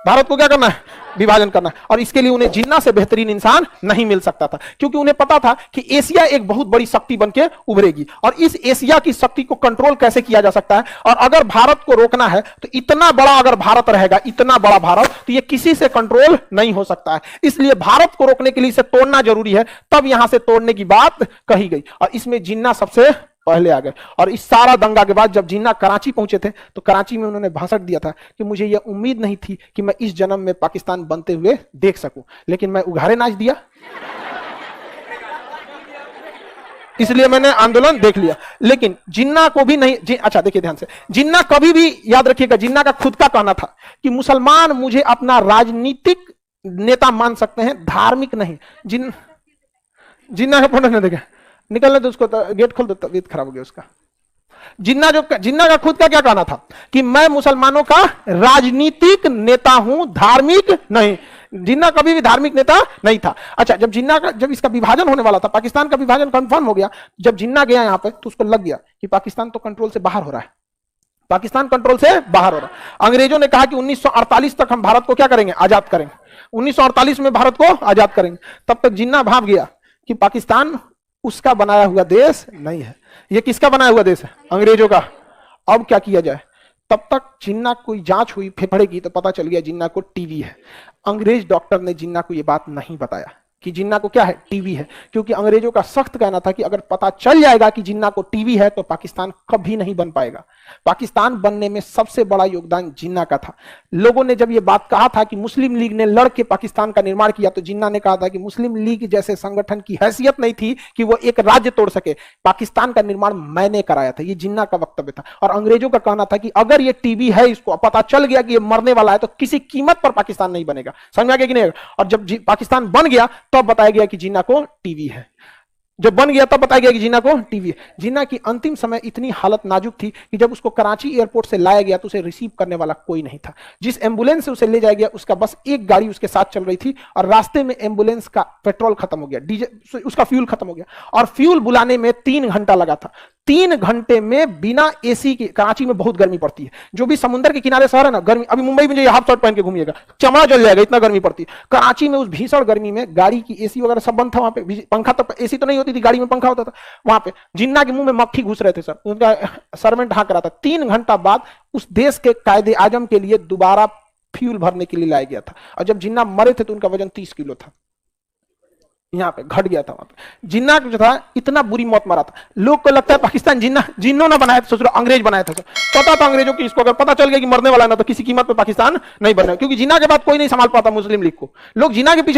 भारत को क्या करना है, विभाजन करना है। और इसके लिए उन्हें जिन्ना से बेहतरीन इंसान नहीं मिल सकता था, क्योंकि उन्हें पता था कि एशिया एक बहुत बड़ी शक्ति बनके उभरेगी और इस एशिया की शक्ति को कंट्रोल कैसे किया जा सकता है। और अगर भारत को रोकना है तो इतना बड़ा अगर भारत रहेगा, इतना बड़ा भारत, तो ये किसी से कंट्रोल नहीं हो सकता है। इसलिए भारत को रोकने के लिए इसे तोड़ना जरूरी है। तब यहां से तोड़ने की बात कही गई और इसमें जिन्ना सबसे पहले आ गए। और इस सारा दंगा के बाद जब जिन्ना कराची पहुंचे थे तो कराची में उन्होंने भाषण दिया था कि मुझे यह उम्मीद नहीं थी कि मैं इस जन्म में पाकिस्तान बनते हुए देख सकूं, लेकिन मैं उघारे नाच दिया, इसलिए मैंने आंदोलन देख लिया। लेकिन जिन्ना को भी नहीं अच्छा देखिए ध्यान से, जिन्ना कभी भी याद रखिएगा, जिन्ना का खुद का कहना था कि मुसलमान मुझे अपना राजनीतिक नेता मान सकते हैं, धार्मिक नहीं। जिन्ना का फोटो नहीं देखे, निकलने दो उसको, गेट खोल दो, तबीयत खराब हो गया उसका। जिन्ना का खुद का क्या कहना था कि मैं मुसलमानों का राजनीतिक नेता हूं, धार्मिक नहीं। जिन्ना कभी भी धार्मिक नेता नहीं था। अच्छा, जब इसका विभाजन होने वाला था, पाकिस्तान का विभाजन कंफर्म हो गया, जब जिन्ना गया यहां पे तो उसको लग गया कि पाकिस्तान तो कंट्रोल से बाहर हो रहा है, पाकिस्तान कंट्रोल से बाहर हो रहा है। अंग्रेजों ने कहा कि 1948 तक हम भारत को क्या करेंगे, आजाद करेंगे, 1948 में भारत को आजाद करेंगे। तब तक जिन्ना भाप गया कि पाकिस्तान उसका बनाया हुआ देश नहीं है, ये किसका बनाया हुआ देश है, अंग्रेजों का। अब क्या किया जाए। तब तक जिन्ना कोई जांच हुई फेफड़े की तो पता चल गया जिन्ना को टीबी है। अंग्रेज डॉक्टर ने जिन्ना को यह बात नहीं बताया कि जिन्ना को क्या है, टीबी है, क्योंकि अंग्रेजों का सख्त कहना था कि अगर पता चल जाएगा कि जिन्ना को टीबी है तो पाकिस्तान कभी नहीं बन पाएगा। पाकिस्तान बनने में सबसे बड़ा योगदान जिन्ना का था। लोगों ने जब यह बात कहा था कि मुस्लिम लीग ने लड़ के पाकिस्तान का निर्माण किया, तो जिन्ना ने कहा था कि मुस्लिम लीग जैसे संगठन की हैसियत नहीं थी कि वो एक राज्य तोड़ सके, पाकिस्तान का निर्माण मैंने कराया था। ये जिन्ना का वक्तव्य था। और अंग्रेजों का कहना था कि अगर ये टीबी है, इसको पता चल गया कि ये मरने वाला है, तो किसी कीमत पर पाकिस्तान नहीं बनेगा। समझ में आ गया कि नहीं। और जब पाकिस्तान बन गया तब बताया गया कि जिन्ना को टीबी है। जब बन गया तब बताया गया कि जिन्ना को टीबी है। जिन्ना की अंतिम समय इतनी हालत नाजुक थी कि जब उसको कराची एयरपोर्ट से लाया गया तो उसे रिसीव करने वाला कोई नहीं था। जिस एम्बुलेंस से उसे ले जाया गया उसका बस एक गाड़ी उसके साथ चल रही थी और रास्ते में एम्बुलेंस का पेट्रोल खत्म हो गया, डीजल उसका फ्यूल खत्म हो गया और फ्यूल बुलाने में 3 घंटा लगा था। 3 घंटे में बिना एसी के, कराची में बहुत गर्मी पड़ती है, जो भी समुद्र के किनारे शहर है ना, गर्मी, अभी मुंबई में जो हाफ शर्ट पहन के घूमिएगा चमड़ा जल जाएगा, इतना गर्मी पड़ती है। कराची में उस भीषण गर्मी में गाड़ी की एसी वगैरह सब बंद था, वहां पे पंखा तो, एसी तो नहीं होती थी, गाड़ी में पंखा होता था। वहां पे जिन्ना के मुंह में मक्खी घुस रहे थे सर, उनका सर्वेंट हाँक रहा था। 3 घंटा बाद उस देश के कायदे आजम के लिए दोबारा फ्यूल भरने के लिए लाया गया था। और जब जिन्ना मरे थे तो उनका वजन 30 किलो था, यहाँ पे घट गया था। वहां पे जिन्ना जो था इतना बुरी मौत मरा था। लोग को लगता है पाकिस्तान जिन्नों ने बनाया था, सोच रहे अंग्रेज बनाया था। पता था अंग्रेजों की, इसको अगर पता चल गया कि मरने वाला है ना तो किसी कीमत पे पाकिस्तान नहीं बनना, क्योंकि जिन्ना के बाद कोई नहीं संभाल पाता मुस्लिम लीग को। लोग जिन्ना के पीछे